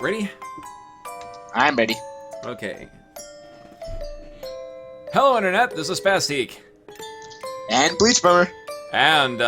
Ready? I'm ready. Okay. Hello, Internet. This is Spastique. And BleachBummer. And,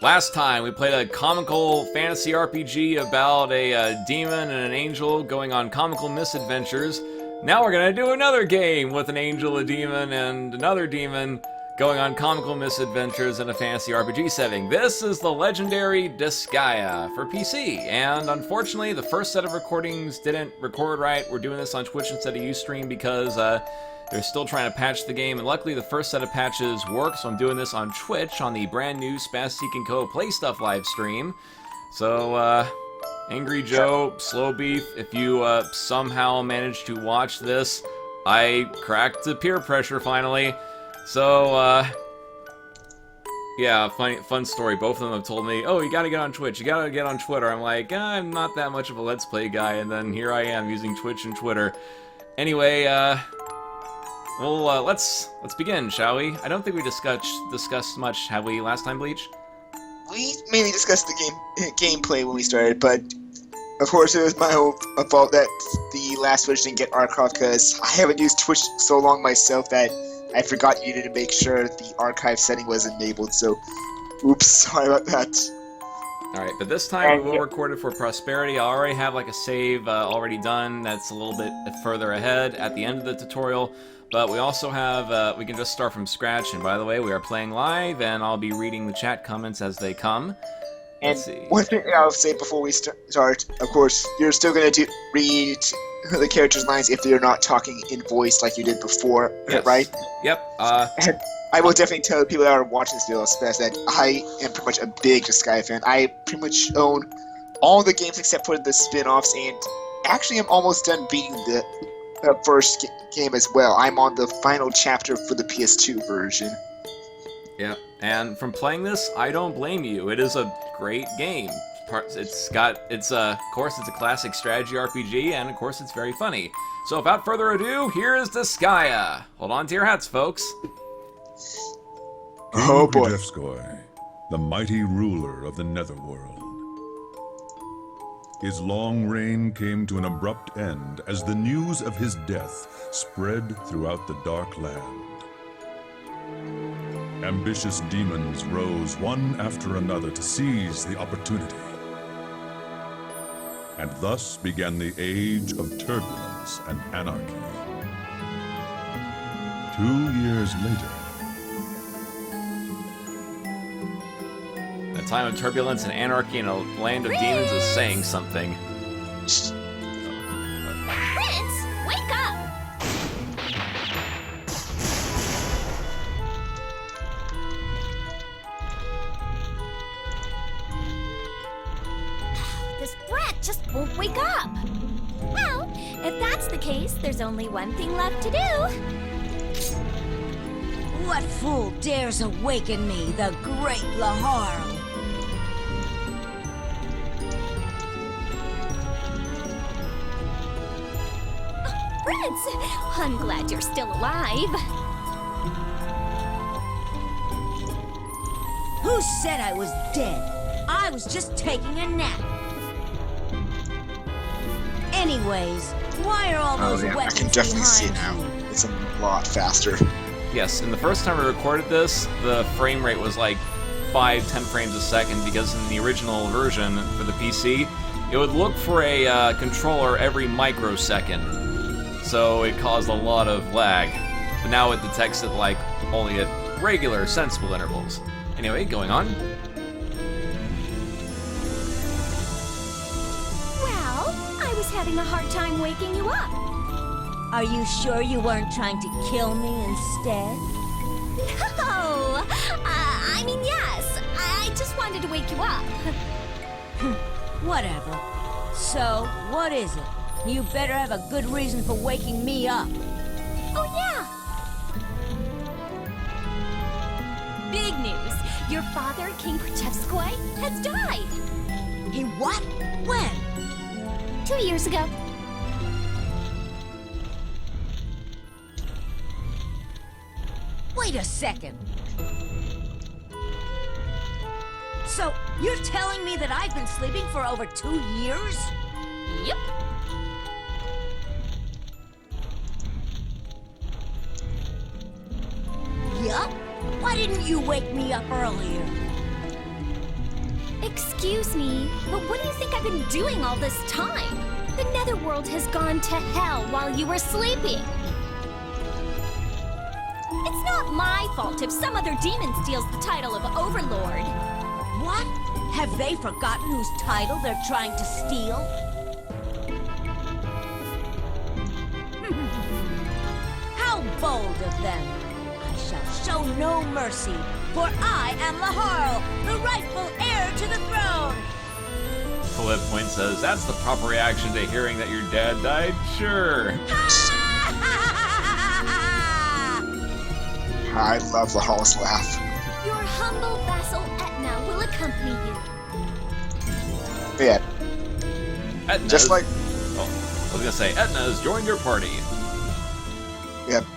last time we played a comical fantasy RPG about a demon and an angel going on comical misadventures. Now we're gonna do another game with an angel, a demon, and another demon going on comical misadventures in a fantasy RPG setting. This is the legendary Disgaea for PC, and unfortunately the first set of recordings didn't record right. We're doing this on Twitch instead of Ustream because they're still trying to patch the game, and luckily the first set of patches work, so I'm doing this on Twitch on the brand new Spastique & Co. Play Stuff live stream. So, Angry Joe, Slow Beef, if you somehow managed to watch this, I cracked the peer pressure finally. So, yeah, fun story. Both of them have told me, oh, you gotta get on Twitch, you gotta get on Twitter. I'm like, I'm not that much of a Let's Play guy, and then here I am using Twitch and Twitter. Anyway, well, let's begin, shall we? I don't think we discussed much, have we, last time, Bleach? We mainly discussed the gameplay when we started, but of course it was my own fault that the last Twitch didn't get archived because I haven't used Twitch so long myself that I forgot you to make sure the archive setting was enabled, so oops, sorry about that. Alright, but this time we will record it for prosperity. I already have like a save already done that's a little bit further ahead at the end of the tutorial, but we also have, we can just start from scratch, and by the way, we are playing live, and I'll be reading the chat comments as they come. And one thing I'll say before we start, of course, you're still going to read the characters' lines if they're not talking in voice like you did before, yes. Right? Yep. And I will definitely tell the people that are watching this video that I am pretty much a big Disgaea fan. I pretty much own all the games except for the spin-offs, and actually I'm almost done beating the first game as well. I'm on the final chapter for the PS2 version. Yeah, and from playing this, I don't blame you. It is a great game. Of course, it's a classic strategy RPG, and of course, it's very funny. So, without further ado, here is Disgaea. Hold on to your hats, folks. Oh boy. Disgaea, the mighty ruler of the Netherworld. His long reign came to an abrupt end as the news of his death spread throughout the Dark Land. Ambitious demons rose one after another to seize the opportunity. And thus began the age of turbulence and anarchy. 2 years later, a time of turbulence and anarchy in a land of demons is saying something. Prince, wake up! This brat just won't wake up. Well, if that's the case, there's only one thing left to do. What fool dares awaken me, the great Laharl? Prince, I'm glad you're still alive. Who said I was dead? I was just taking a nap. Anyways, why are all those weapons I can definitely see it now. behind you? It's a lot faster. Yes, and the first time we recorded this, the frame rate was like 5-10 frames a second, because in the original version for the PC, it would look for a controller every microsecond. So it caused a lot of lag. But now it detects it like only at regular, sensible intervals. Anyway, going on. Well, I was having a hard time waking you up. Are you sure you weren't trying to kill me instead? No! I mean, yes. I just wanted to wake you up. Whatever. So, what is it? You better have a good reason for waking me up. Oh, yeah. Big news. Your father, King Krachevskoy, has died. He what? When? 2 years ago. Wait a second. So, you're telling me that I've been sleeping for over 2 years? Yep. Yup? Why didn't you wake me up earlier? Excuse me, but what do you think I've been doing all this time? The netherworld has gone to hell while you were sleeping. It's not my fault if some other demon steals the title of Overlord. What? Have they forgotten whose title they're trying to steal? How bold of them! I shall show no mercy, for I am Laharl, the rightful heir to the throne! Flip Point says, that's the proper reaction to hearing that your dad died? Sure. I love Laharl's laugh. Your humble vassal Etna will accompany you. Yeah, Etna's, just like oh, I was gonna say, Etna's joined your party.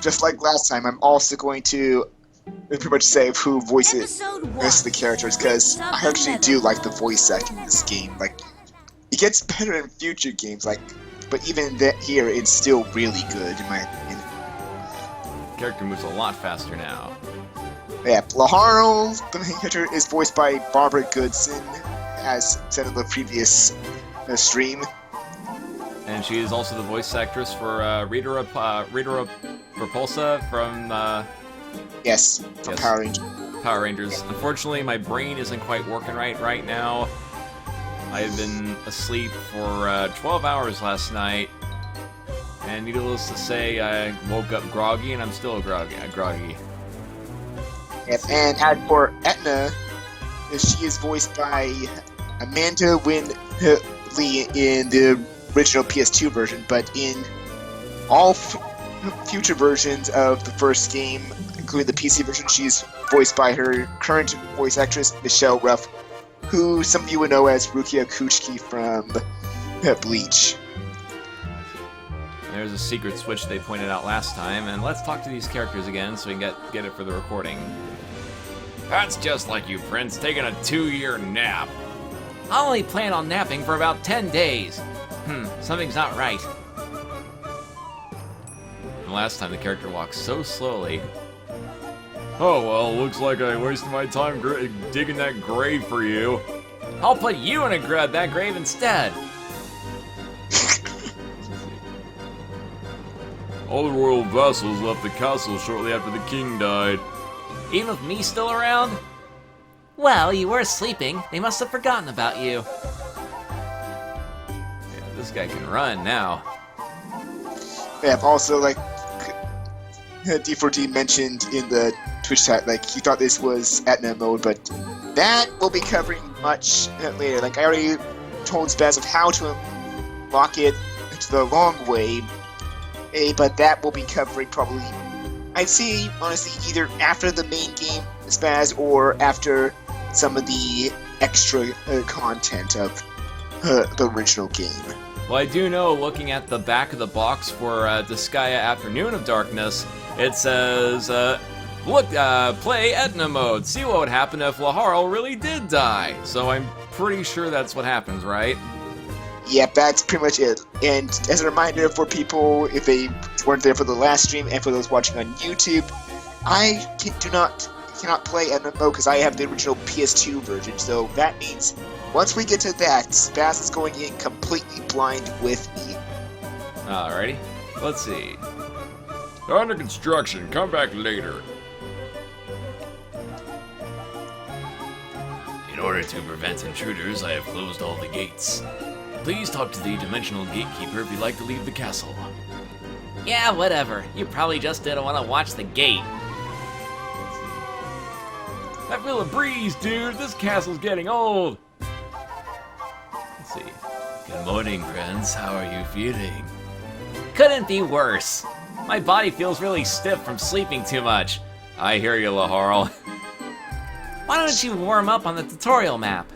just like last time, I'm also going to pretty much say who voices Episode the rest of the 1. characters, because I actually do like the voice acting in this game. Like, it gets better in future games, like, but even here, it's still really good in my opinion. Character moves a lot faster now. Yeah, Laharl, the main character, is voiced by Barbara Goodson, as said in the previous stream. And she is also the voice actress for Rita Repulsa from Yes, from Yes. Power Rangers. Power Rangers. Unfortunately, my brain isn't quite working right now. I've been asleep for 12 hours last night, and needless to say, I woke up groggy, and I'm still groggy. Yep, and as for Etna, she is voiced by Amanda Lee in the original PS2 version, but in all future versions of the first game, including the PC version, she's voiced by her current voice actress, Michelle Ruff, who some of you would know as Rukia Kuchiki from Bleach. There's a secret switch they pointed out last time, and let's talk to these characters again so we can get it for the recording. That's just like you, Prince, taking a 2-year nap. I only plan on napping for about 10 days. Something's not right. And last time the character walked so slowly. Oh, well, looks like I wasted my time digging that grave for you. I'll put you in that grave instead. All the royal vassals left the castle shortly after the king died. Even with me still around? Well, you were sleeping. They must have forgotten about you. Yeah, this guy can run now. Yeah, also, like, D4D mentioned in the Twitch chat, like, he thought this was Etna mode, but that we'll be covering much later. Like, I already told Spaz of how to unlock it to the long way, but that we'll be covering probably, I'd say, honestly, either after the main game, Spaz, or after some of the extra content of the original game. Well, I do know, looking at the back of the box for Disgaea Afternoon of Darkness, it says, play Etna mode. See what would happen if Laharl really did die. So I'm pretty sure that's what happens, right? Yep, that's pretty much it. And as a reminder for people, if they weren't there for the last stream, and for those watching on YouTube, I cannot play Etna mode because I have the original PS2 version. So that means once we get to that, Spaz is going in completely blind with me. Alrighty, let's see. Under construction, come back later. In order to prevent intruders, I have closed all the gates. Please talk to the Dimensional Gatekeeper if you'd like to leave the castle. Yeah, whatever. You probably just didn't want to watch the gate. I feel a breeze, dude. This castle's getting old. Let's see. Good morning, Prince. How are you feeling? Couldn't be worse. My body feels really stiff from sleeping too much. I hear you, Laharl. Why don't you warm up on the tutorial map?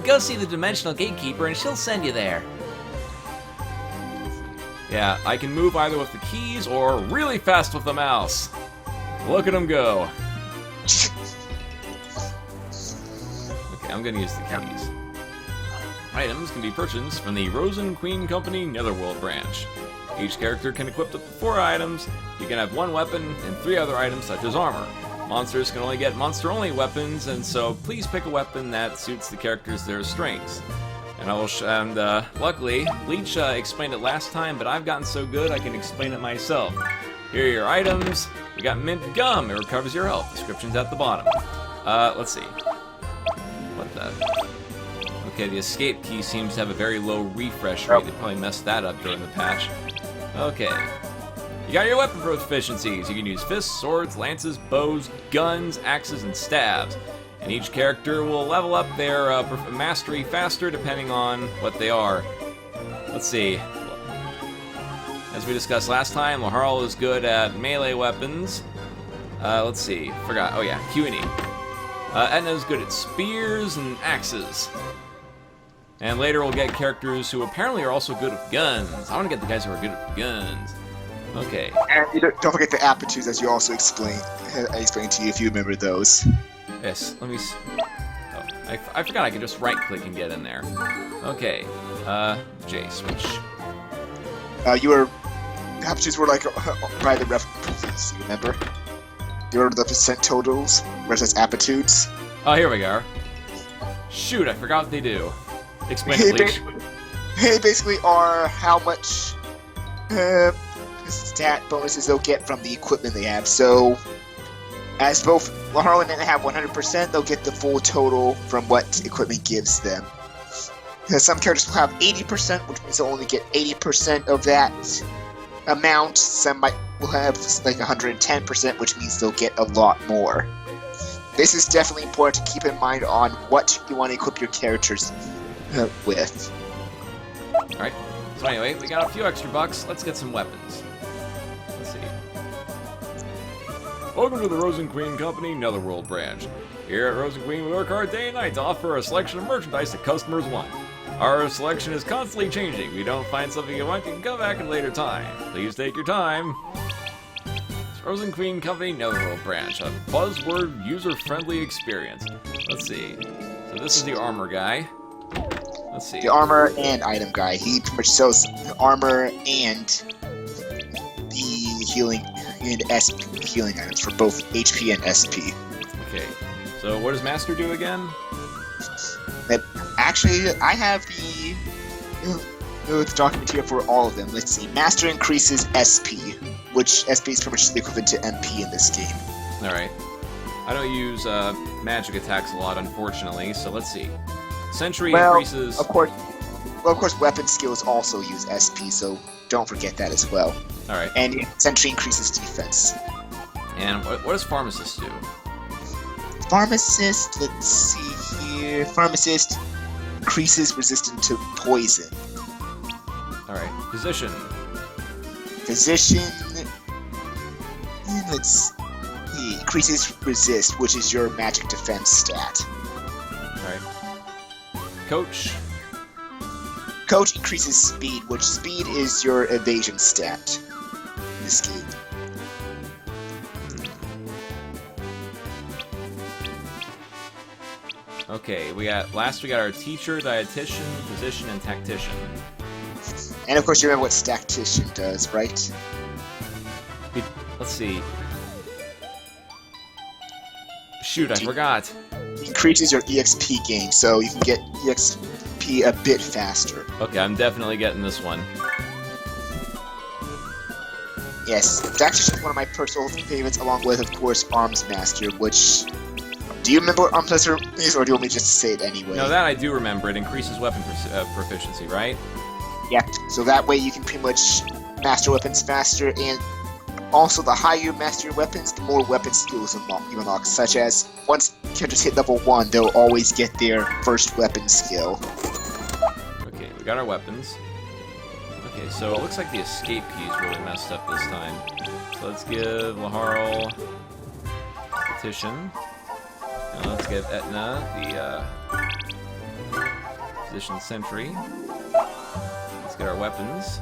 Go see the Dimensional Gatekeeper and she'll send you there. Yeah, I can move either with the keys or really fast with the mouse. Look at him go. Okay, I'm gonna use the keys. Items can be purchased from the Rosen Queen Company Netherworld branch. Each character can equip up to 4 items. You can have 1 weapon and 3 other items such as armor. Monsters can only get monster-only weapons, and so please pick a weapon that suits the characters' their strengths. And luckily, Bleach explained it last time, but I've gotten so good I can explain it myself. Here are your items. We got mint gum. It recovers your health. Description's at the bottom. Let's see. What the? Okay, the escape key seems to have a very low refresh rate. They probably messed that up during the patch. Okay. You got your weapon proficiencies. You can use fists, swords, lances, bows, guns, axes, and stabs. And each character will level up their mastery faster depending on what they are. Let's see. As we discussed last time, Laharl is good at melee weapons. Let's see. Forgot. Oh yeah, Q&E. Etna's good at spears and axes. And later we'll get characters who apparently are also good at guns. I want to get the guys who are good at guns. Okay. And don't forget the aptitudes, as you also explained. I explained to you if you remember those. Yes, let me see. Oh, I forgot I could just right-click and get in there. Okay. J switch. Your aptitudes were like by the references, you remember? You were the percent totals versus aptitudes. Oh, here we go. Shoot, I forgot what they do. Explain it, Bleach. They basically are how much stat bonuses they'll get from the equipment they have. So, as both Laharl and Etna have 100%, they'll get the full total from what equipment gives them. Some characters will have 80%, which means they'll only get 80% of that amount. Some will have like 110%, which means they'll get a lot more. This is definitely important to keep in mind on what you want to equip your characters with. Alright, so anyway, we got a few extra bucks. Let's get some weapons. Let's see. Welcome to the Rosen Queen Company Netherworld branch. Here at Rosen Queen, we work hard day and night to offer a selection of merchandise that customers want. Our selection is constantly changing. If you don't find something you want, you can come back at a later time. Please take your time. It's Rosen Queen Company Netherworld branch, a buzzword user-friendly experience. Let's see. So this is the armor guy. Let's see. The armor and item guy. He pretty much sells the armor and the healing and SP healing items for both HP and SP. Okay. So what does Master do again? Actually, I have the document here for all of them. Let's see. Master increases SP, which SP is pretty much the equivalent to MP in this game. Alright. I don't use magic attacks a lot, unfortunately, so let's see. Sentry increases... Of course, weapon skills also use SP, so don't forget that as well. Alright. And Sentry increases defense. And what does Pharmacist do? Pharmacist, let's see here. Pharmacist increases resistance to poison. Alright. Physician. Physician, let's see, increases resist, which is your magic defense stat. Alright. Coach. Coach increases speed, which speed is your evasion stat in this game. Okay, we got our teacher, dietitian, physician, and tactician. And of course you remember what tactician does, right? Let's see. Shoot, I forgot. It increases your EXP gain, so you can get EXP a bit faster. Okay, I'm definitely getting this one. Yes, tactician is one of my personal favorites, along with, of course, Arms Master, which... Do you remember what Arms Master is, or do you want me just to say it anyway? No, that I do remember. It increases weapon proficiency, right? Yeah, so that way you can pretty much master weapons faster, and also the higher you master your weapons, the more weapon skills you unlock, such as, once characters hit level 1, they'll always get their first weapon skill. Okay, we got our weapons. Okay, so it looks like the escape key is really messed up this time. So let's give Laharl Petition. And let's give Etna the Physician Sentry. Let's get our weapons.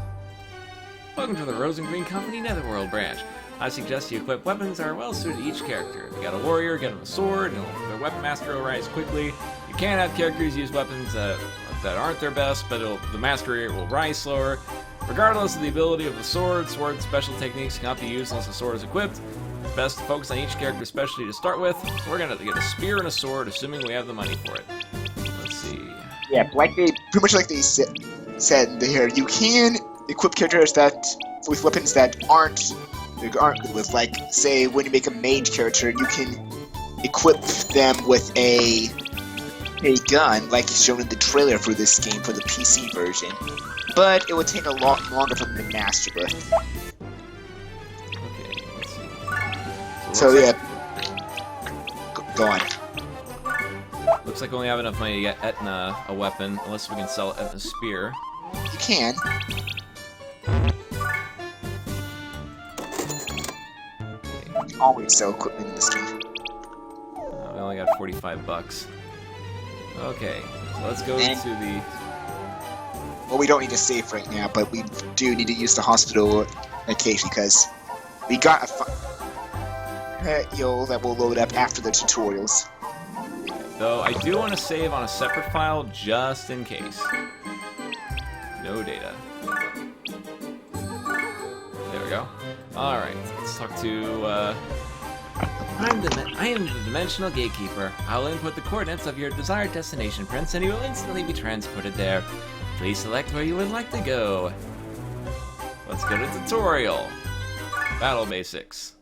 Welcome to the Rosen Queen Company Netherworld branch. I suggest you equip weapons that are well suited to each character. If you got a warrior, get them a sword, and their weapon master will rise quickly. You can't have characters use weapons that are that aren't their best, but the mastery rate will rise slower. Regardless of the ability of the sword special techniques cannot be used unless the sword is equipped. It's best to focus on each character's specialty to start with. So we're going to get a spear and a sword, assuming we have the money for it. Let's see. Yeah, like they pretty much like they said here, you can equip characters with weapons that aren't with, like, say when you make a mage character, you can equip them with a gun, like shown in the trailer for this game for the PC version. But it would take a lot longer for them to master it. Okay, let's see. So yeah, go on. Looks like we only have enough money to get Etna a weapon, unless we can sell Etna's spear. You can. You can always sell equipment in this game. We only got 45 bucks. Okay, so let's go to the... Well, we don't need to save right now, but we do need to use the hospital occasionally because we got a that will load up after the tutorials. Though I do want to save on a separate file just in case. No data. There we go. Alright, let's talk to, I am the Dimensional Gatekeeper. I'll input the coordinates of your desired destination, Prince, and you will instantly be transported there. Please select where you would like to go. Let's go to tutorial. Battle basics.